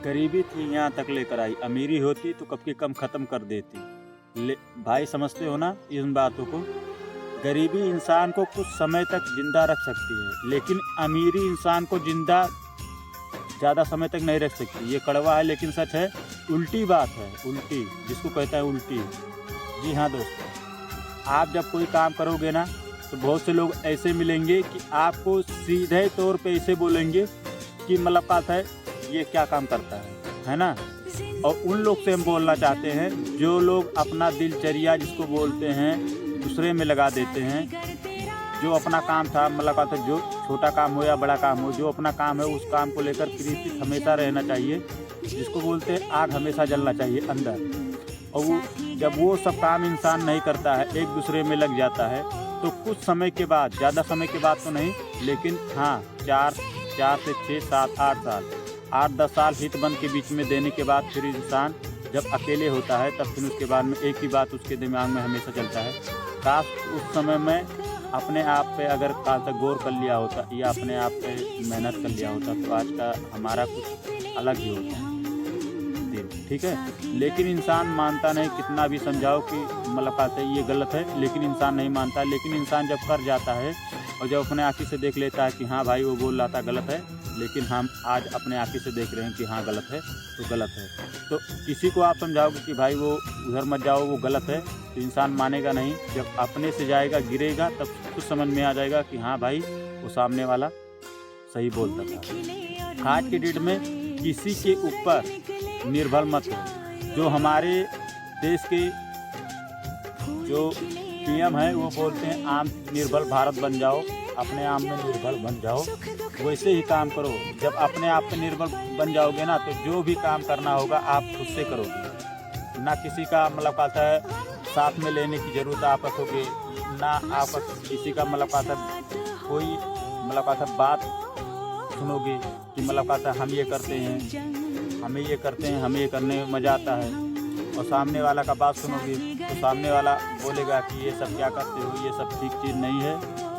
गरीबी थी यहाँ तक लेकर आई, अमीरी होती तो कब की कम ख़त्म कर देती। ले भाई समझते हो ना इन बातों को? गरीबी इंसान को कुछ समय तक ज़िंदा रख सकती है, लेकिन अमीरी इंसान को ज़िंदा ज़्यादा समय तक नहीं रख सकती। ये कड़वा है लेकिन सच है, उल्टी बात है, उल्टी जिसको कहता है उल्टी। जी हाँ दोस्तों, आप जब कोई काम करोगे ना, तो बहुत से लोग ऐसे मिलेंगे कि आपको सीधे तौर पे ऐसे बोलेंगे कि मतलब बात है ये क्या काम करता है ना? और उन लोग से हम बोलना चाहते हैं जो लोग अपना दिनचर्या जिसको बोलते हैं दूसरे में लगा देते हैं। जो अपना काम था मतलब बात है, जो छोटा काम हो या बड़ा काम हो, जो अपना काम है उस काम को लेकर प्रेरित हमेशा रहना चाहिए। जिसको बोलते हैं आग हमेशा जलना चाहिए अंदर। और वो जब वो सब काम इंसान नहीं करता है, एक दूसरे में लग जाता है, तो कुछ समय के बाद, ज़्यादा समय के बाद तो नहीं, लेकिन हाँ 4 से 6, 7, 8 साल, 8-10 साल हित बंद के बीच में देने के बाद फिर इंसान जब अकेले होता है, तब फिर उसके बाद में एक ही बात उसके दिमाग में हमेशा चलता है, काश उस समय में अपने आप पे अगर काल तक गौर कर लिया होता या अपने आप पे मेहनत कर लिया होता, तो आज का हमारा कुछ अलग ही होता दिन। ठीक है, लेकिन इंसान मानता नहीं, कितना भी समझाओ कि मतलब कहते हैं ये गलत है, लेकिन इंसान नहीं मानता। लेकिन इंसान जब कर जाता है और जब अपने आँखी से देख लेता है कि हाँ भाई वो बोल रहा था गलत है, लेकिन हम आज अपने आँखी से देख रहे हैं कि हाँ गलत है, तो गलत है। तो किसी को आप समझाओगे कि भाई वो उधर मत जाओ, वो गलत है, तो इंसान मानेगा नहीं। जब अपने से जाएगा, गिरेगा, तब कुछ समझ में आ जाएगा कि हाँ भाई वो सामने वाला सही बोलता था। आज की डेट में किसी के ऊपर निर्भर मत हो। जो हमारे देश के जो पीएम है वो बोलते हैं आत्मनिर्भर भारत बन जाओ, अपने आप में निर्भर बन जाओ, वैसे ही काम करो। जब अपने आप पे निर्भर बन जाओगे ना, तो जो भी काम करना होगा आप खुद से करोगे, ना किसी का मतलब कहता है साथ में लेने की ज़रूरत आप रखोगे, ना आप किसी का मतलब कहता कोई मतलब कहता बात सुनोगे कि मतलब कहता हम ये करते हैं, हमें ये करते हैं, हमें ये करने में मज़ा आता है, और सामने वाला का बात सुनोगे तो सामने वाला बोलेगा कि ये सब क्या करते हो, ये सब ठीक चीज़ नहीं है,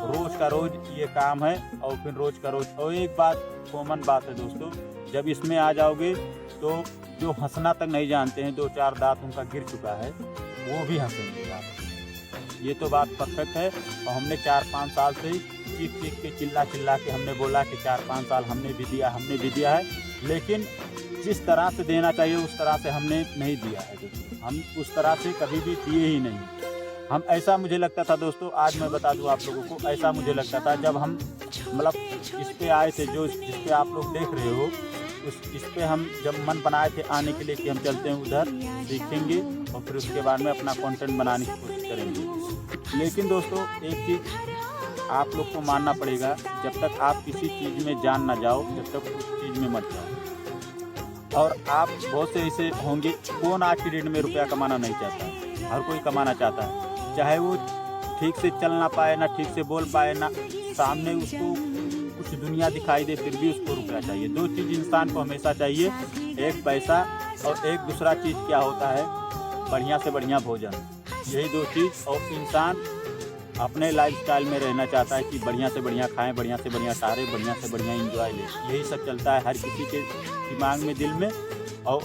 रोज़ का रोज़ ये काम है, और फिर रोज़ का रोज़। और एक बात कॉमन बात है दोस्तों, जब इसमें आ जाओगे तो जो हंसना तक नहीं जानते हैं, 2-4 दांत उनका गिर चुका है, वो भी हंसेंगे आप। ये तो बात परफेक्ट है। और हमने 4-5 साल से चीख के चिल्ला के हमने बोला कि 4-5 साल हमने भी दिया है, लेकिन जिस तरह से देना चाहिए उस तरह से हमने नहीं दिया है दोस्तों। हम उस तरह से कभी भी दिए ही नहीं। हम ऐसा मुझे लगता था दोस्तों, आज मैं बता दूं आप लोगों को, ऐसा मुझे लगता था जब हम मतलब इस पे आए थे, जो जिस पे आप लोग देख रहे हो, इस पे हम जब मन बनाए थे आने के लिए कि हम चलते हैं उधर, सीखेंगे और फिर उसके बाद में अपना कंटेंट बनाने की कोशिश करेंगे। लेकिन दोस्तों एक चीज़ आप लोग को मानना पड़ेगा, जब तक आप किसी चीज़ में जान ना जाओ, जब तक उस चीज़ में मत जाओ। और आप बहुत से ऐसे होंगे, कौन आज की डेट में रुपया कमाना नहीं चाहता? हर कोई कमाना चाहता है, चाहे वो ठीक से चल ना पाए, ना ठीक से बोल पाए, ना सामने उसको कुछ दुनिया दिखाई दे, फिर भी उसको रुपया चाहिए। 2 चीज़ इंसान को हमेशा चाहिए, एक पैसा और एक दूसरा चीज़ क्या होता है, बढ़िया से बढ़िया भोजन। यही 2 चीज़। और इंसान अपने लाइफस्टाइल में रहना चाहता है कि बढ़िया से बढ़िया खाएं, बढ़िया से बढ़िया टहलें, बढ़िया से बढ़िया एंजॉय लें। यही सब चलता है हर किसी के दिमाग में, दिल में, और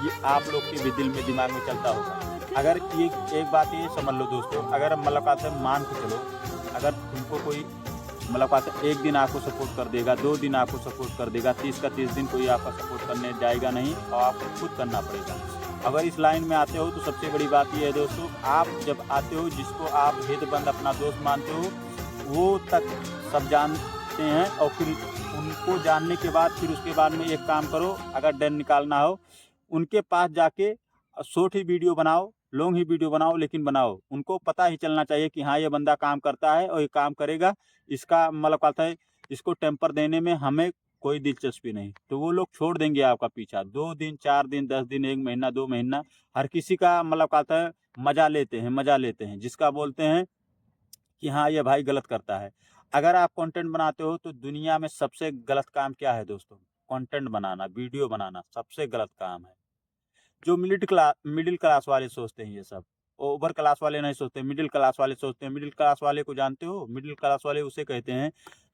ये आप लोग के भी दिल में दिमाग में चलता होगा। अगर ये एक बात ये समझ लो दोस्तों, अगर मुलाकात मान के चलो, अगर तुमको कोई मुलाकात एक दिन आपको सपोर्ट कर देगा, 2 दिन आपको सपोर्ट कर देगा, 30 का 30 दिन कोई आपका सपोर्ट करने जाएगा नहीं, और आपको खुद करना पड़ेगा। अगर इस लाइन में आते हो तो सबसे बड़ी बात यह है दोस्तों, आप जब आते हो, जिसको आप हितबंद अपना दोस्त मानते हो, वो तक सब जानते हैं। और फिर उनको जानने के बाद फिर उसके बाद में एक काम करो, अगर डर निकालना हो, उनके पास जाके शॉर्ट ही वीडियो बनाओ, लॉन्ग ही वीडियो बनाओ, लेकिन बनाओ। उनको पता ही चलना चाहिए कि हाँ ये बंदा काम करता है और ये काम करेगा, इसका मतलब कहता है इसको टेम्पर देने में हमें कोई दिलचस्पी नहीं, तो वो लोग छोड़ देंगे आपका पीछा। 2 दिन, 4 दिन, 10 दिन, 1 महीना, 2 महीना, हर किसी का मतलब कहता है मजा लेते हैं, जिसका बोलते हैं कि हाँ ये भाई गलत करता है। अगर आप कंटेंट बनाते हो तो दुनिया में सबसे गलत काम क्या है दोस्तों? कंटेंट बनाना, वीडियो बनाना सबसे गलत काम है। जो मिडिल क्लास वाले सोचते हैं ये सब, ओवर क्लास वाले नहीं सोचते, मिडिल क्लास वाले सोचते हैं। मिडिल क्लास वाले को जानते हो? मिडिल क्लास वाले उसे कहते हैं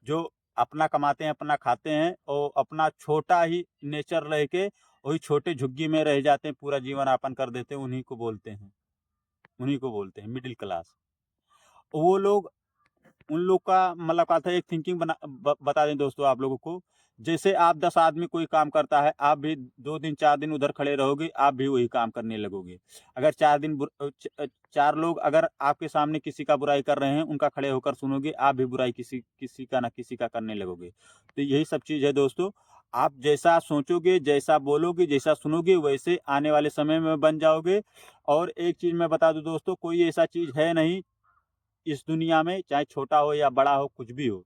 जो अपना कमाते हैं, अपना खाते हैं और अपना छोटा ही नेचर रह के वही छोटे झुग्गी में रह जाते हैं, पूरा जीवन यापन कर देते हैं, उन्हीं को बोलते हैं मिडिल क्लास। वो लोग, उन लोग का मतलब क्या था, एक थिंकिंग बता दें दोस्तों आप लोगों को। जैसे आप 10 आदमी कोई काम करता है, आप भी 2 दिन 4 दिन उधर खड़े रहोगे, आप भी वही काम करने लगोगे। अगर 4 दिन 4 लोग अगर आपके सामने किसी का बुराई कर रहे हैं, उनका खड़े होकर सुनोगे, आप भी बुराई किसी किसी का ना किसी का करने लगोगे। तो यही सब चीज़ है दोस्तों। आप जैसा सोचोगे, जैसा बोलोगे, जैसा सुनोगे, वैसे आने वाले समय में बन जाओगे। और एक चीज़ मैं बता दूं दोस्तों, कोई ऐसा चीज़ है नहीं इस दुनिया में, चाहे छोटा हो या बड़ा हो, कुछ भी हो,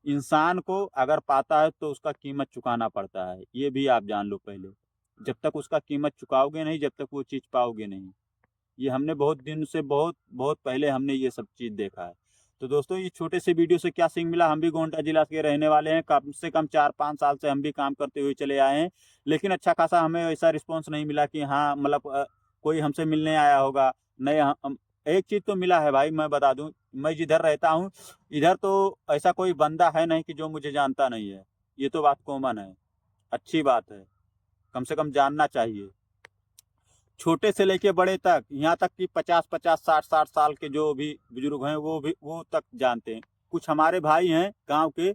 इंसान को अगर पाता है तो उसका कीमत चुकाना पड़ता है। ये भी आप जान लो पहले। जब तक उसका कीमत चुकाओगे नहीं, जब तक वो चीज़ पाओगे नहीं। ये हमने बहुत दिन से, बहुत बहुत पहले हमने ये सब चीज़ देखा है। तो दोस्तों, ये छोटे से वीडियो से क्या सीख मिला, हम भी गोंडा जिला के रहने वाले हैं, कम से कम 4-5 साल से हम भी काम करते हुए चले आए हैं। लेकिन अच्छा खासा हमें ऐसा रिस्पॉन्स नहीं मिला कि हाँ मतलब कोई हमसे मिलने आया होगा। नहीं, एक चीज़ तो मिला है भाई, मैं बता दूं, मैं जिधर रहता हूँ इधर तो ऐसा कोई बंदा है नहीं कि जो मुझे जानता नहीं है। ये तो बात कॉमन है, अच्छी बात है, कम से कम जानना चाहिए। छोटे से लेके बड़े तक, यहाँ तक कि 50-50, 60-60 साल के जो भी बुजुर्ग हैं वो तक जानते हैं। कुछ हमारे भाई हैं गांव के,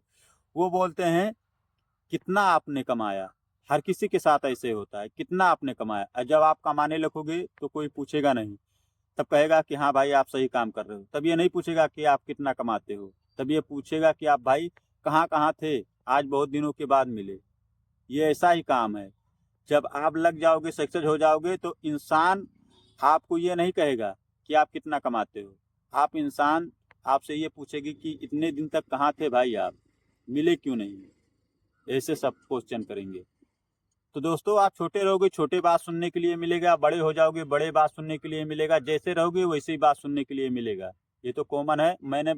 वो बोलते हैं कितना आपने कमाया। हर किसी के साथ ऐसे होता है, कितना आपने कमाया। और जब आप कमाने लगोगे तो कोई पूछेगा नहीं, तब कहेगा कि हाँ भाई आप सही काम कर रहे हो। तब ये नहीं पूछेगा कि आप कितना कमाते हो, तब ये पूछेगा कि आप भाई कहाँ कहाँ थे, आज बहुत दिनों के बाद मिले। ये ऐसा ही काम है। जब आप लग जाओगे, सक्सेस हो जाओगे, तो इंसान आपको ये नहीं कहेगा कि आप कितना कमाते हो। आप इंसान आपसे ये पूछेगी कि इतने दिन तक कहाँ थे भाई, आप मिले क्यों नहीं। ऐसे सब क्वेश्चन करेंगे। तो दोस्तों, आप छोटे रहोगे, छोटे बात सुनने के लिए मिलेगा, बड़े हो जाओगे, बड़े बात सुनने के लिए मिलेगा, जैसे रहोगे वैसे ही बात सुनने के लिए मिलेगा। ये तो कॉमन है, मैंने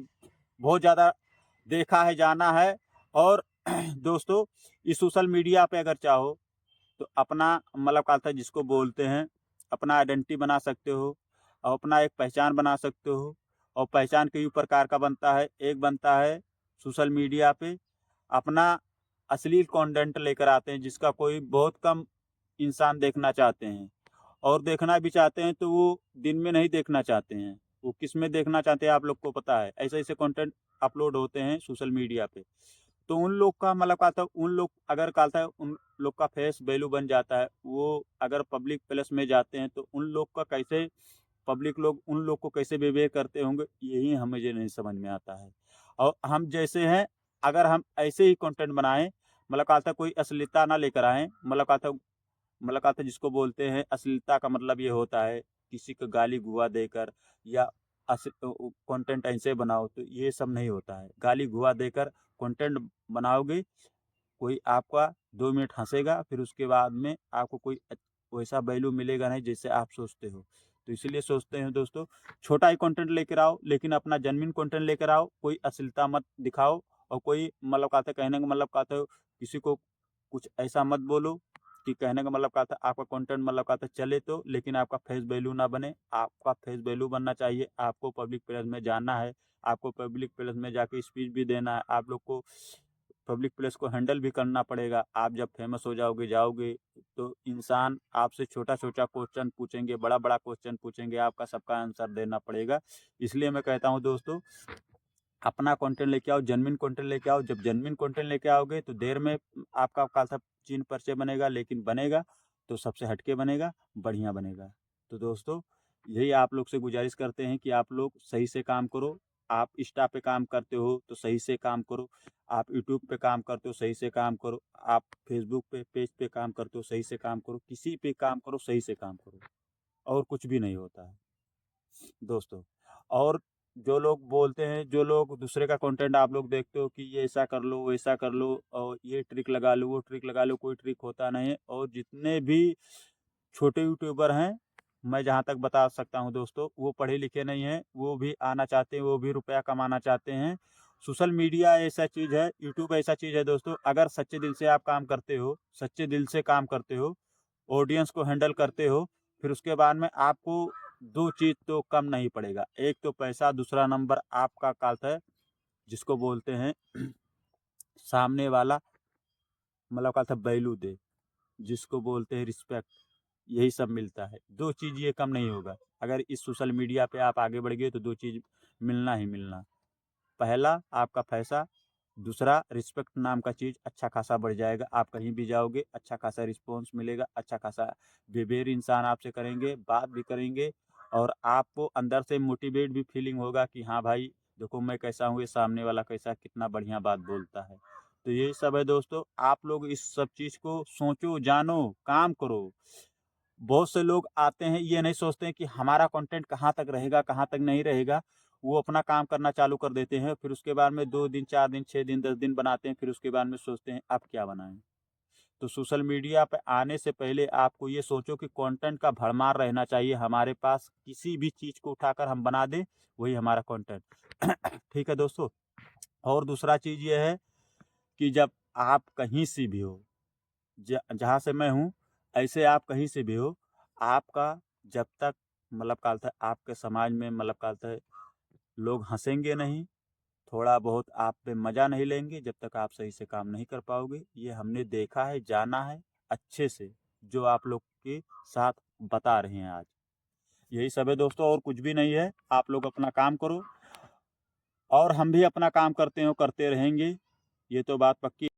बहुत ज़्यादा देखा है, जाना है। और दोस्तों, इस सोशल मीडिया पे अगर चाहो तो अपना मतलब क्या था जिसको बोलते हैं, अपना आइडेंटिटी बना सकते हो और अपना एक पहचान बना सकते हो। और पहचान कई प्रकार का बनता है। एक बनता है सोशल मीडिया पे अपना अश्लील कंटेंट लेकर आते हैं, जिसका कोई बहुत कम इंसान देखना चाहते हैं, और देखना भी चाहते हैं तो वो दिन में नहीं देखना चाहते हैं। वो किस में देखना चाहते हैं आप लोग को पता है। ऐसे ऐसे कंटेंट अपलोड होते हैं सोशल मीडिया पे। तो उन लोग का मतलब क्या था, उन लोग अगर क्या था, उन लोग का फेस वैल्यू बन जाता है। वो अगर पब्लिक प्लेस में जाते हैं तो उन लोग का कैसे, पब्लिक लोग उन लोग को कैसे बिहेव करते होंगे, यही हमें ये नहीं समझ में आता है। और हम जैसे हैं, अगर हम ऐसे ही कंटेंट बनाएं, मतलब क्या था कोई अश्लीलता ना लेकर आए, मतलब क्या था जिसको बोलते हैं अश्लीलता का मतलब ये होता है किसी को गाली गुआ देकर या कंटेंट ऐसे बनाओ, तो ये सब नहीं होता है। गाली गुआ देकर कंटेंट बनाओगे, कोई आपका 2 मिनट हंसेगा, फिर उसके बाद में आपको कोई वैसा वैल्यू मिलेगा नहीं जैसे आप सोचते हो। तो इसीलिए सोचते हैं दोस्तों, छोटा ही कंटेंट लेकर आओ, लेकिन अपना जेन्युइन कंटेंट लेकर आओ। कोई अश्लीलता मत दिखाओ, और कोई मतलब कहते कहने का मतलब कहते हो किसी को कुछ ऐसा मत बोलो कि कहने का मतलब कहता है आपका कंटेंट मतलब कहता चले तो, लेकिन आपका फेस वैल्यू ना बने। आपका फेस वैल्यू बनना चाहिए। आपको पब्लिक प्लेस में जाना है, आपको पब्लिक प्लेस में जाके स्पीच भी देना है, आप लोग को पब्लिक प्लेस को हैंडल भी करना पड़ेगा। आप जब फेमस हो जाओगे तो इंसान आपसे छोटा छोटा क्वेश्चन पूछेंगे, बड़ा बड़ा क्वेश्चन पूछेंगे, आपका सबका आंसर देना पड़ेगा। इसलिए मैं कहता हूँ दोस्तों, अपना कंटेंट लेके आओ, जेन्युइन कंटेंट लेके आओ। जब जेन्युइन कंटेंट लेके आओगे तो देर में आपका खासा चीन परिचय बनेगा, लेकिन बनेगा तो सबसे हटके बनेगा, बढ़िया बनेगा। तो दोस्तों, यही आप लोग से गुजारिश करते हैं कि आप लोग सही से काम करो। आप इंस्टा पे काम करते हो तो सही से काम करो, आप यूट्यूब पे काम करते हो सही से काम करो, आप फेसबुक पे पेज पे काम करते हो सही से काम करो, किसी पे काम करो सही से काम करो, और कुछ भी नहीं होता है दोस्तों। और जो लोग बोलते हैं, जो लोग दूसरे का कंटेंट आप लोग देखते हो कि ये ऐसा कर लो, वैसा कर लो, और ये ट्रिक लगा लो, वो ट्रिक लगा लो, कोई ट्रिक होता नहीं है। और जितने भी छोटे यूट्यूबर हैं, मैं जहाँ तक बता सकता हूँ दोस्तों, वो पढ़े लिखे नहीं हैं, वो भी आना चाहते हैं, वो भी रुपया कमाना चाहते हैं। सोशल मीडिया ऐसा चीज़ है, यूट्यूब ऐसा चीज़ है दोस्तों, अगर सच्चे दिल से आप काम करते हो, सच्चे दिल से काम करते हो, ऑडियंस को हैंडल करते हो, फिर उसके बाद में आपको 2 चीज़ तो कम नहीं पड़ेगा। एक तो पैसा, दूसरा नंबर आपका काल है जिसको बोलते हैं सामने वाला मतलब क्या था वैल्यू दे, जिसको बोलते हैं रिस्पेक्ट, यही सब मिलता है। 2 चीज़ ये कम नहीं होगा। अगर इस सोशल मीडिया पे आप आगे बढ़ गए तो 2 चीज़ मिलना ही मिलना। पहला आपका पैसा, दूसरा रिस्पेक्ट नाम का चीज़ अच्छा खासा बढ़ जाएगा। आप कहीं भी जाओगे अच्छा खासा रिस्पॉन्स मिलेगा, अच्छा खासा बिहेवियर इंसान आपसे करेंगे, बात भी करेंगे और आपको अंदर से मोटिवेट भी फीलिंग होगा कि हाँ भाई देखो मैं कैसा हूँ, ये सामने वाला कैसा, कितना बढ़िया बात बोलता है। तो यही सब है दोस्तों, आप लोग इस सब चीज़ को सोचो, जानो, काम करो। बहुत से लोग आते हैं, ये नहीं सोचते हैं कि हमारा कंटेंट कहाँ तक रहेगा, कहाँ तक नहीं रहेगा। वो अपना काम करना चालू कर देते हैं, फिर उसके बाद में 2 दिन, 4 दिन, 6 दिन, 10 दिन बनाते हैं, फिर उसके बाद में सोचते हैं अब क्या बनाएँ। तो सोशल मीडिया पे आने से पहले आपको ये सोचो कि कंटेंट का भरमार रहना चाहिए हमारे पास, किसी भी चीज़ को उठाकर हम बना दें, वही हमारा कंटेंट। ठीक है दोस्तों? और दूसरा चीज़ ये है कि जब आप कहीं से भी हो, जहाँ से मैं हूँ, ऐसे आप कहीं से भी हो, आपका जब तक मतलब क्या बोलते हैं आपके समाज में मतलब क्या बोलते हैं लोग हँसेंगे नहीं, थोड़ा बहुत आप पे मज़ा नहीं लेंगे, जब तक आप सही से काम नहीं कर पाओगे। ये हमने देखा है, जाना है अच्छे से, जो आप लोग के साथ बता रहे हैं आज। यही सब है दोस्तों, और कुछ भी नहीं है। आप लोग अपना काम करो और हम भी अपना काम करते रहेंगे, ये तो बात पक्की।